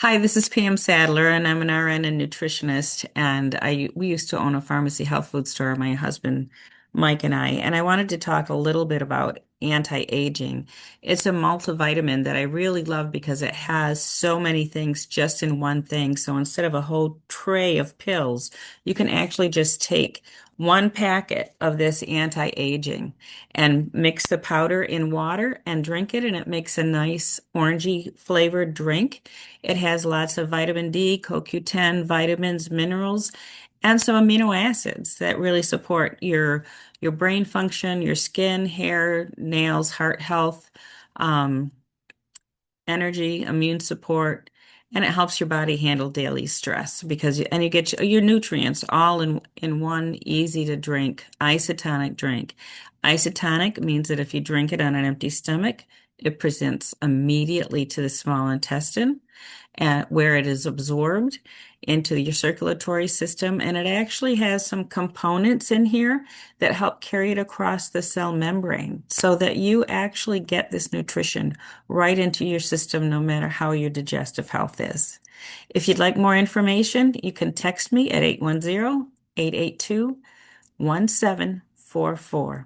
Hi, this is Pam Sadler, and I'm an RN and nutritionist. And we used to own a pharmacy health food store, my husband Mike and I. And I wanted to talk a little bit about anti-aging. It's a multivitamin that I really love because it has so many things just in one thing. So instead of a whole tray of pills, you can actually just take one packet of this anti-aging and mix the powder in water and drink it, and it makes a nice orangey flavored drink. It has lots of vitamin D, CoQ10, vitamins, minerals, and some amino acids that really support your brain function, your skin, hair, nails, heart health, um, energy, immune support, and it helps your body handle daily stress and you get your nutrients all in one easy to drink isotonic drink. Isotonic means that if you drink it on an empty stomach, it presents immediately to the small intestine where it is absorbed into your circulatory system. And it actually has some components in here that help carry it across the cell membrane so that you actually get this nutrition right into your system, no matter how your digestive health is. If you'd like more information, you can text me at 810-882-1744.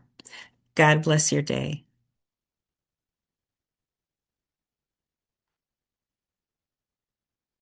God bless your day.